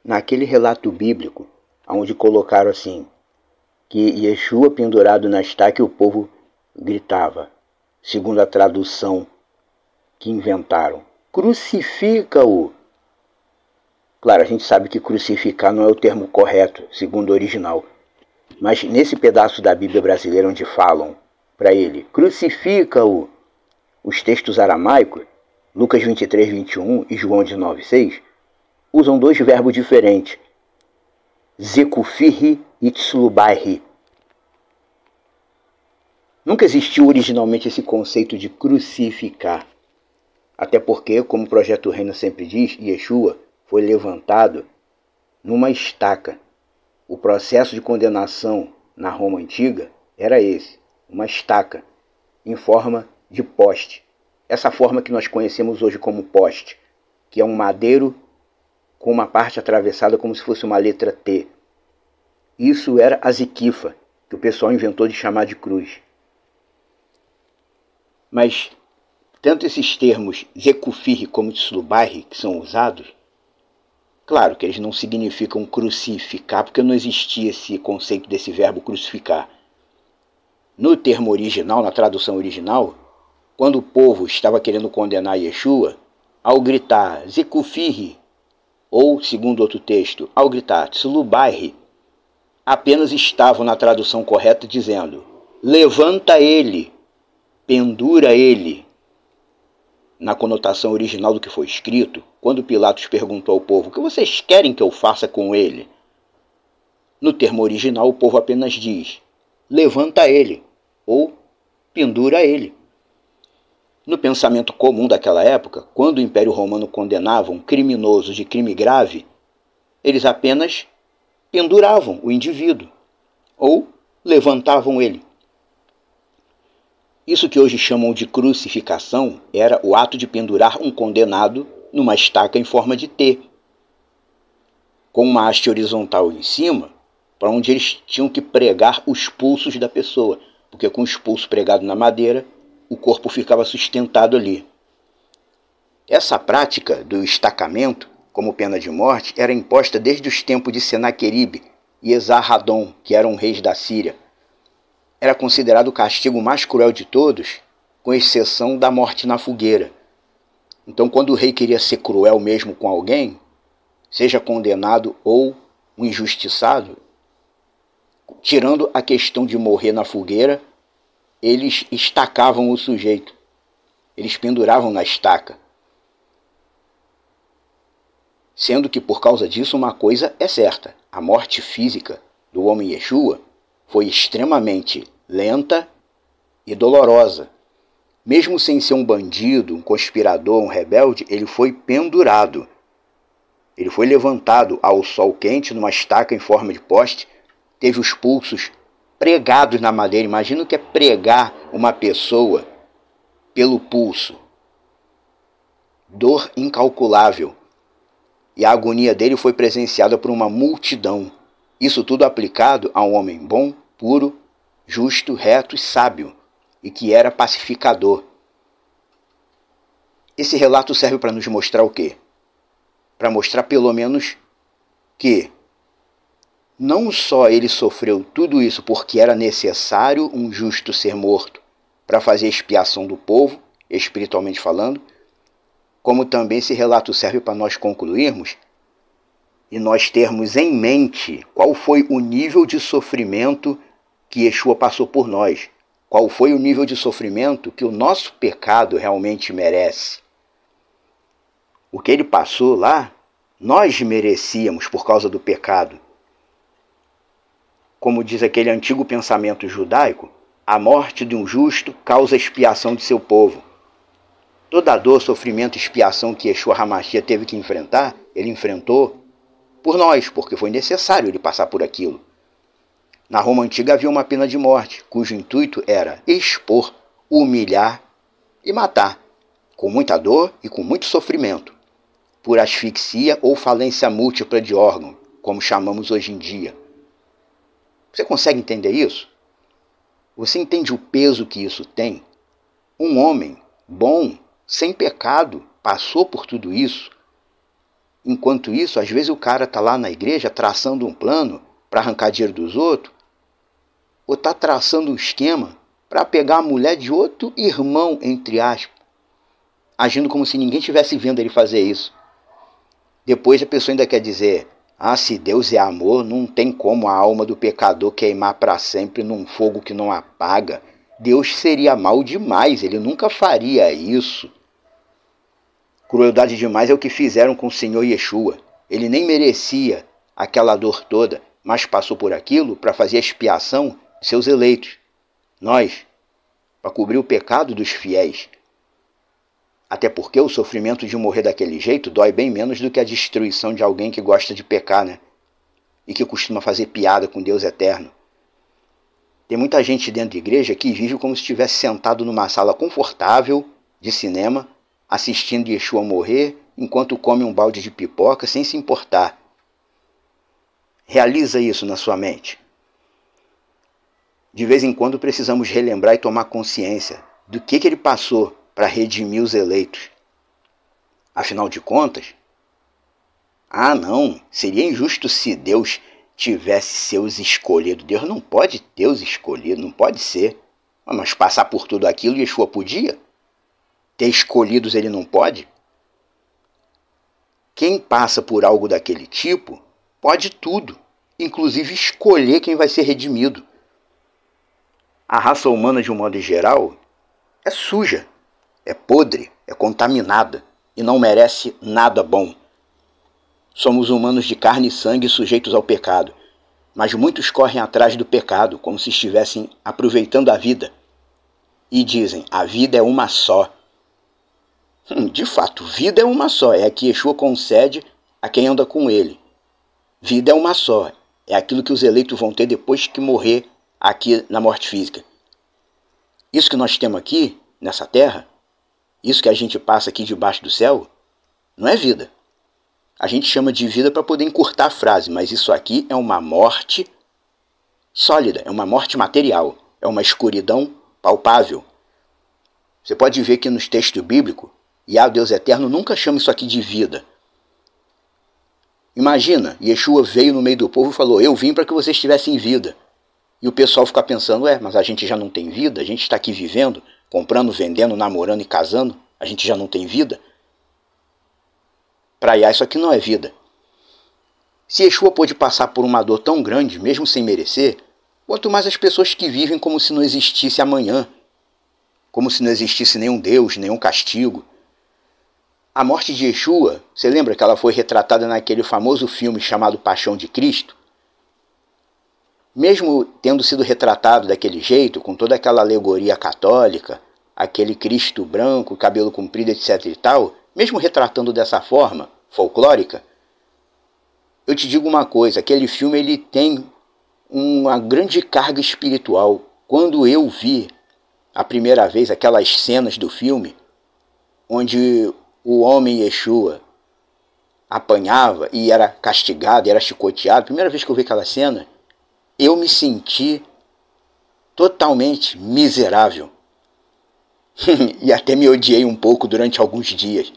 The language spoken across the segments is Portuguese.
naquele relato bíblico, onde colocaram assim, que Yeshua pendurado na estaca e o povo gritava, segundo a tradução que inventaram, crucifica-o. Claro, a gente sabe que crucificar não é o termo correto, segundo o original. Mas nesse pedaço da Bíblia brasileira onde falam para ele, crucifica-o, os textos aramaicos, Lucas 23, 21 e João 19, 6, usam dois verbos diferentes, zekufirri e tslubarri. Nunca existiu originalmente esse conceito de crucificar. Até porque, como o Projeto Reino sempre diz, Yeshua foi levantado numa estaca. O processo de condenação na Roma Antiga era esse, uma estaca em forma de poste. Essa forma que nós conhecemos hoje como poste, que é um madeiro com uma parte atravessada como se fosse uma letra T. Isso era a ziquifa, que o pessoal inventou de chamar de cruz. Mas tanto esses termos zekufirri como tslubarri que são usados, claro que eles não significam crucificar, porque não existia esse conceito desse verbo crucificar. No termo original, na tradução original, quando o povo estava querendo condenar Yeshua, ao gritar zekufirri, ou, segundo outro texto, ao gritar tslubarri, apenas estavam na tradução correta dizendo, levanta ele, pendura ele. Na conotação original do que foi escrito, quando Pilatos perguntou ao povo, o que vocês querem que eu faça com ele? No termo original, o povo apenas diz, levanta ele, ou pendura ele. No pensamento comum daquela época, quando o Império Romano condenava um criminoso de crime grave, eles apenas penduravam o indivíduo, ou levantavam ele. Isso que hoje chamam de crucificação era o ato de pendurar um condenado numa estaca em forma de T, com uma haste horizontal em cima, para onde eles tinham que pregar os pulsos da pessoa, porque com os pulsos pregados na madeira, o corpo ficava sustentado ali. Essa prática do estacamento, como pena de morte, era imposta desde os tempos de Senaqueribe e Esarhadon, que eram reis da Síria. Era considerado o castigo mais cruel de todos, com exceção da morte na fogueira. Então, quando o rei queria ser cruel mesmo com alguém, seja condenado ou um injustiçado, tirando a questão de morrer na fogueira, eles estacavam o sujeito. Eles penduravam na estaca. Sendo que, por causa disso, uma coisa é certa. A morte física do homem Yeshua foi extremamente lenta e dolorosa. Mesmo sem ser um bandido, um conspirador, um rebelde, ele foi pendurado. Ele foi levantado ao sol quente, numa estaca em forma de poste, teve os pulsos pregados na madeira. Imagina o que é pregar uma pessoa pelo pulso. Dor incalculável. E a agonia dele foi presenciada por uma multidão. Isso tudo aplicado a um homem bom, puro, justo, reto e sábio, e que era pacificador. Esse relato serve para nos mostrar o quê? Para mostrar pelo menos que não só ele sofreu tudo isso porque era necessário um justo ser morto para fazer expiação do povo, espiritualmente falando, como também esse relato serve para nós concluirmos e nós termos em mente qual foi o nível de sofrimento que Yeshua passou por nós. Qual foi o nível de sofrimento que o nosso pecado realmente merece. O que ele passou lá, nós merecíamos por causa do pecado. Como diz aquele antigo pensamento judaico, a morte de um justo causa expiação de seu povo. Toda a dor, sofrimento e expiação que Yeshua HaMashiach teve que enfrentar, ele enfrentou por nós, porque foi necessário ele passar por aquilo. Na Roma Antiga havia uma pena de morte, cujo intuito era expor, humilhar e matar, com muita dor e com muito sofrimento, por asfixia ou falência múltipla de órgão, como chamamos hoje em dia. Você consegue entender isso? Você entende o peso que isso tem? Um homem bom, sem pecado, passou por tudo isso. Enquanto isso, às vezes o cara está lá na igreja traçando um plano para arrancar dinheiro dos outros, ou está traçando um esquema para pegar a mulher de outro irmão, entre aspas, agindo como se ninguém estivesse vendo ele fazer isso. Depois a pessoa ainda quer dizer, se Deus é amor, não tem como a alma do pecador queimar para sempre num fogo que não apaga. Deus seria mal demais, ele nunca faria isso. Crueldade demais é o que fizeram com o Senhor Yeshua. Ele nem merecia aquela dor toda, mas passou por aquilo para fazer a expiação de seus eleitos. Nós, para cobrir o pecado dos fiéis. Até porque o sofrimento de morrer daquele jeito dói bem menos do que a destruição de alguém que gosta de pecar, né? E que costuma fazer piada com Deus eterno. Tem muita gente dentro da igreja que vive como se estivesse sentado numa sala confortável de cinema, assistindo Yeshua morrer, enquanto come um balde de pipoca sem se importar. Realiza isso na sua mente. De vez em quando precisamos relembrar e tomar consciência do que ele passou para redimir os eleitos. Afinal de contas, não, seria injusto se Deus tivesse seus escolhidos. Deus não pode ter os escolhidos, não pode ser. Mas passar por tudo aquilo, Yeshua podia? Ter escolhidos ele não pode? Quem passa por algo daquele tipo pode tudo, inclusive escolher quem vai ser redimido. A raça humana, de um modo geral, é suja, é podre, é contaminada e não merece nada bom. Somos humanos de carne e sangue sujeitos ao pecado, mas muitos correm atrás do pecado como se estivessem aproveitando a vida. E dizem, a vida é uma só. De fato, vida é uma só, é a que Yeshua concede a quem anda com ele. Vida é uma só, é aquilo que os eleitos vão ter depois que morrer aqui na morte física. Isso que nós temos aqui, nessa terra, isso que a gente passa aqui debaixo do céu, não é vida. A gente chama de vida para poder encurtar a frase, mas isso aqui é uma morte sólida, é uma morte material, é uma escuridão palpável. Você pode ver que nos textos bíblicos, o Deus eterno nunca chama isso aqui de vida. Imagina, Yeshua veio no meio do povo e falou, eu vim para que vocês tivessem vida. E o pessoal fica pensando, mas a gente já não tem vida? A gente está aqui vivendo, comprando, vendendo, namorando e casando? A gente já não tem vida? Para Yah, isso aqui não é vida. Se Yeshua pôde passar por uma dor tão grande, mesmo sem merecer, quanto mais as pessoas que vivem como se não existisse amanhã, como se não existisse nenhum Deus, nenhum castigo. A morte de Yeshua, você lembra que ela foi retratada naquele famoso filme chamado Paixão de Cristo? Mesmo tendo sido retratado daquele jeito, com toda aquela alegoria católica, aquele Cristo branco, cabelo comprido, etc e tal, mesmo retratando dessa forma folclórica, eu te digo uma coisa, aquele filme ele tem uma grande carga espiritual. Quando eu vi a primeira vez aquelas cenas do filme, onde o homem Yeshua apanhava e era castigado, era chicoteado, a primeira vez que eu vi aquela cena, eu me senti totalmente miserável. E até me odiei um pouco durante alguns dias.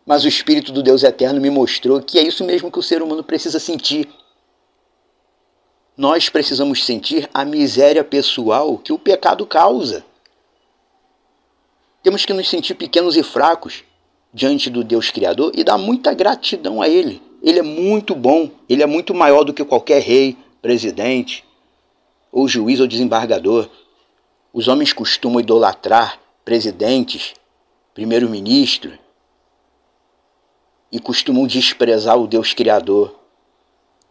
Mas o Espírito do Deus Eterno me mostrou que é isso mesmo que o ser humano precisa sentir. Nós precisamos sentir a miséria pessoal que o pecado causa. Temos que nos sentir pequenos e fracos diante do Deus Criador e dar muita gratidão a Ele. Ele é muito bom, Ele é muito maior do que qualquer rei, presidente, ou juiz ou desembargador. Os homens costumam idolatrar presidentes, primeiro-ministro, e costumam desprezar o Deus Criador.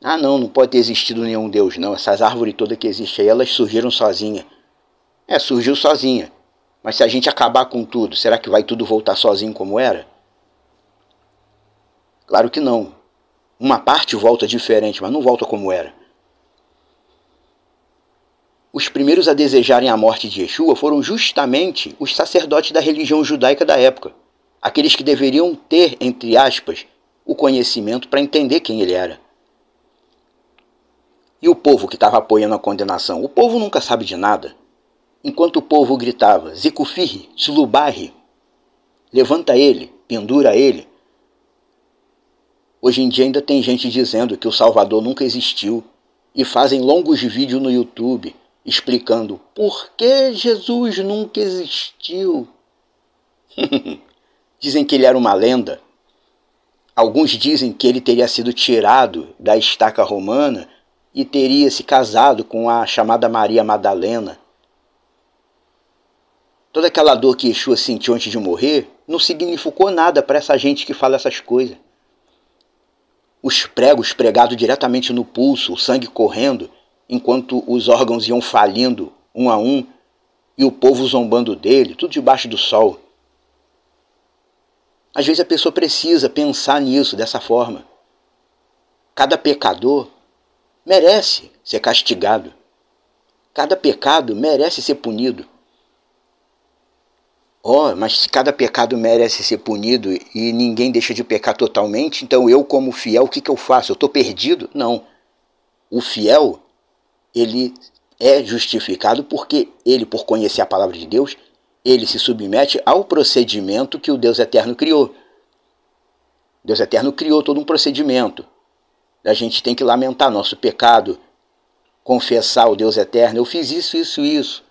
Não pode ter existido nenhum Deus, não. Essas árvores todas que existem aí, elas surgiram sozinhas. Surgiu sozinha. Mas se a gente acabar com tudo, será que vai tudo voltar sozinho como era? Claro que não. Uma parte volta diferente, mas não volta como era. Os primeiros a desejarem a morte de Yeshua foram justamente os sacerdotes da religião judaica da época. Aqueles que deveriam ter, entre aspas, o conhecimento para entender quem ele era. E o povo que estava apoiando a condenação? O povo nunca sabe de nada. Enquanto o povo gritava, Zikufirri, Sulubarri, levanta ele, pendura ele, Hoje em dia ainda tem gente dizendo que o Salvador nunca existiu e fazem longos vídeos no YouTube explicando por que Jesus nunca existiu. Dizem que ele era uma lenda. Alguns dizem que ele teria sido tirado da estaca romana e teria se casado com a chamada Maria Madalena. Toda aquela dor que Yeshua sentiu antes de morrer não significou nada para essa gente que fala essas coisas. Os pregos pregados diretamente no pulso, o sangue correndo, enquanto os órgãos iam falindo um a um, e o povo zombando dele, tudo debaixo do sol. Às vezes a pessoa precisa pensar nisso dessa forma. Cada pecador merece ser castigado. Cada pecado merece ser punido. Mas se cada pecado merece ser punido e ninguém deixa de pecar totalmente, então eu, como fiel, o que eu faço? Eu estou perdido? Não. O fiel, ele é justificado porque ele, por conhecer a palavra de Deus, ele se submete ao procedimento que o Deus Eterno criou. Deus Eterno criou todo um procedimento. A gente tem que lamentar nosso pecado, confessar ao Deus Eterno, eu fiz isso.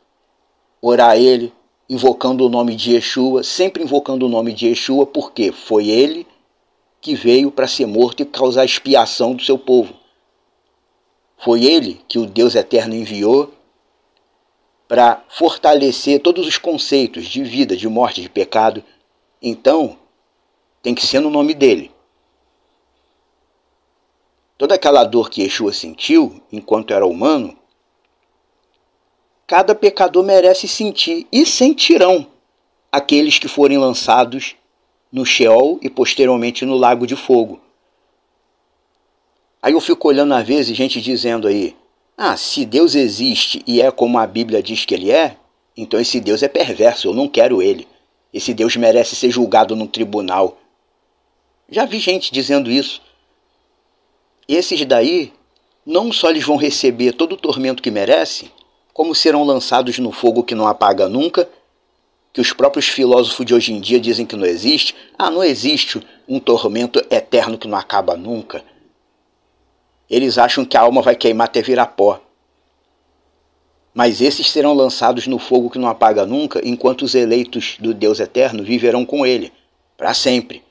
Orar a Ele, invocando o nome de Yeshua, sempre invocando o nome de Yeshua, porque foi Ele que veio para ser morto e causar expiação do seu povo. Foi Ele que o Deus Eterno enviou para fortalecer todos os conceitos de vida, de morte, de pecado. Então, tem que ser no nome dele. Toda aquela dor que Yeshua sentiu enquanto era humano, cada pecador merece sentir, e sentirão aqueles que forem lançados no Sheol e posteriormente no lago de fogo. Aí eu fico olhando às vezes gente dizendo aí, se Deus existe e é como a Bíblia diz que ele é, então esse Deus é perverso, eu não quero ele. Esse Deus merece ser julgado num tribunal. Já vi gente dizendo isso. Esses daí, não só eles vão receber todo o tormento que merecem, como serão lançados no fogo que não apaga nunca, que os próprios filósofos de hoje em dia dizem que não existe. Não existe um tormento eterno que não acaba nunca. Eles acham que a alma vai queimar até virar pó. Mas esses serão lançados no fogo que não apaga nunca, enquanto os eleitos do Deus Eterno viverão com ele, para sempre.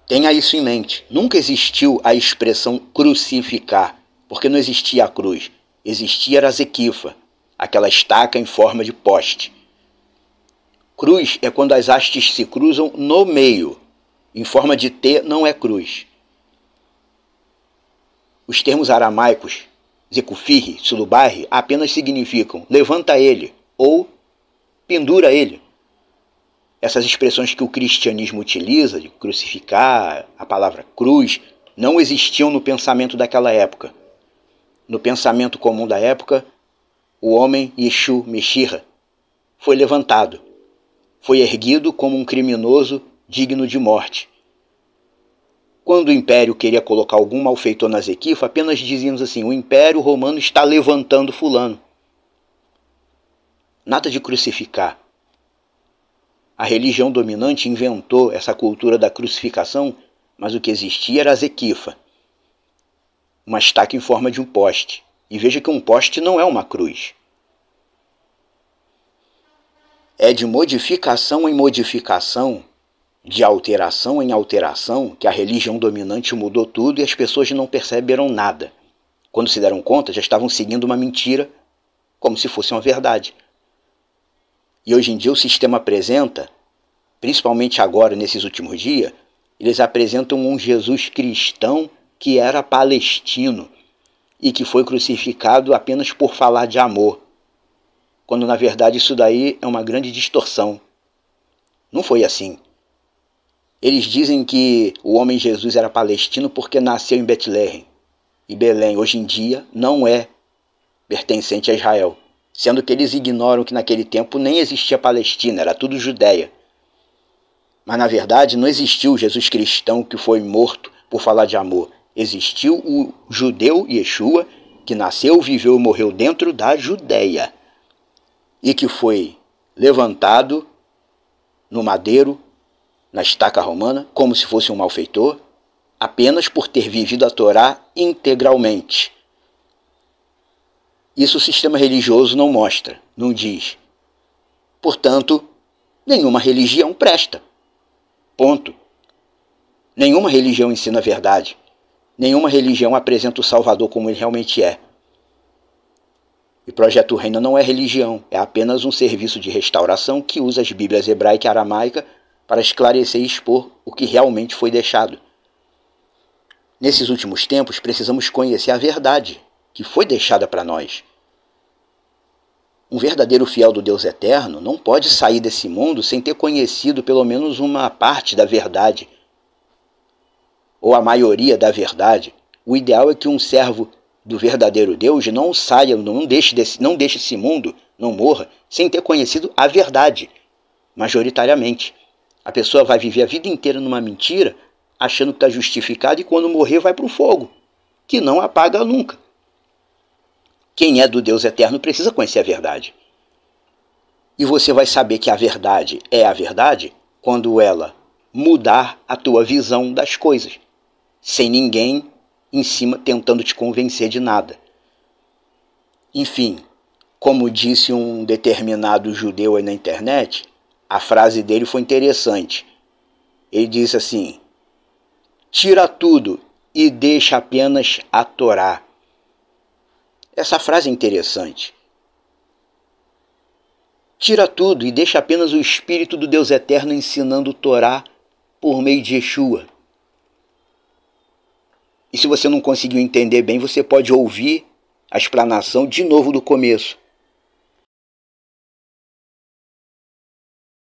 Tenha isso em mente. Nunca existiu a expressão crucificar, porque não existia a cruz. Existia a zequifa, aquela estaca em forma de poste. Cruz é quando as hastes se cruzam no meio. Em forma de T não é cruz. Os termos aramaicos, zekufirri, sulubarri, apenas significam levanta ele ou pendura ele. Essas expressões que o cristianismo utiliza, de crucificar, a palavra cruz, não existiam no pensamento daquela época. No pensamento comum da época, o homem Yeshua Meshirra foi levantado, foi erguido como um criminoso digno de morte. Quando o império queria colocar algum malfeitor na zequifa, apenas dizíamos assim, o império romano está levantando fulano. Nada de crucificar. A religião dominante inventou essa cultura da crucificação, mas o que existia era a zequifa. Uma estaca em forma de um poste. E veja que um poste não é uma cruz. É de modificação em modificação, de alteração em alteração, que a religião dominante mudou tudo e as pessoas não perceberam nada. Quando se deram conta, já estavam seguindo uma mentira, como se fosse uma verdade. E hoje em dia o sistema apresenta, principalmente agora, nesses últimos dias, eles apresentam um Jesus cristão que era palestino e que foi crucificado apenas por falar de amor, quando na verdade isso daí é uma grande distorção. Não foi assim. Eles dizem que o homem Jesus era palestino porque nasceu em Betlehem, e Belém hoje em dia não é pertencente a Israel, sendo que eles ignoram que naquele tempo nem existia Palestina, era tudo Judéia. Mas na verdade não existiu o Jesus cristão que foi morto por falar de amor. Existiu o judeu Yeshua, que nasceu, viveu e morreu dentro da Judéia, e que foi levantado no madeiro, na estaca romana, como se fosse um malfeitor, apenas por ter vivido a Torá integralmente. Isso o sistema religioso não mostra, não diz. Portanto, nenhuma religião presta. Ponto. Nenhuma religião ensina a verdade. Nenhuma religião apresenta o Salvador como ele realmente é. E Projeto Reino não é religião, é apenas um serviço de restauração que usa as Bíblias hebraica e aramaica para esclarecer e expor o que realmente foi deixado. Nesses últimos tempos, precisamos conhecer a verdade que foi deixada para nós. Um verdadeiro fiel do Deus eterno não pode sair desse mundo sem ter conhecido pelo menos uma parte da verdade, ou a maioria da verdade. O ideal é que um servo do verdadeiro Deus não saia, não deixe esse mundo, não morra, sem ter conhecido a verdade, majoritariamente. A pessoa vai viver a vida inteira numa mentira, achando que está justificado, e quando morrer vai para o fogo, que não apaga nunca. Quem é do Deus eterno precisa conhecer a verdade. E você vai saber que a verdade é a verdade quando ela mudar a tua visão das coisas, sem ninguém em cima tentando te convencer de nada. Enfim, como disse um determinado judeu aí na internet, a frase dele foi interessante. Ele disse assim: tira tudo e deixa apenas a Torá. Essa frase é interessante. Tira tudo e deixa apenas o Espírito do Deus Eterno ensinando Torá por meio de Yeshua. E se você não conseguiu entender bem, você pode ouvir a explanação de novo do começo.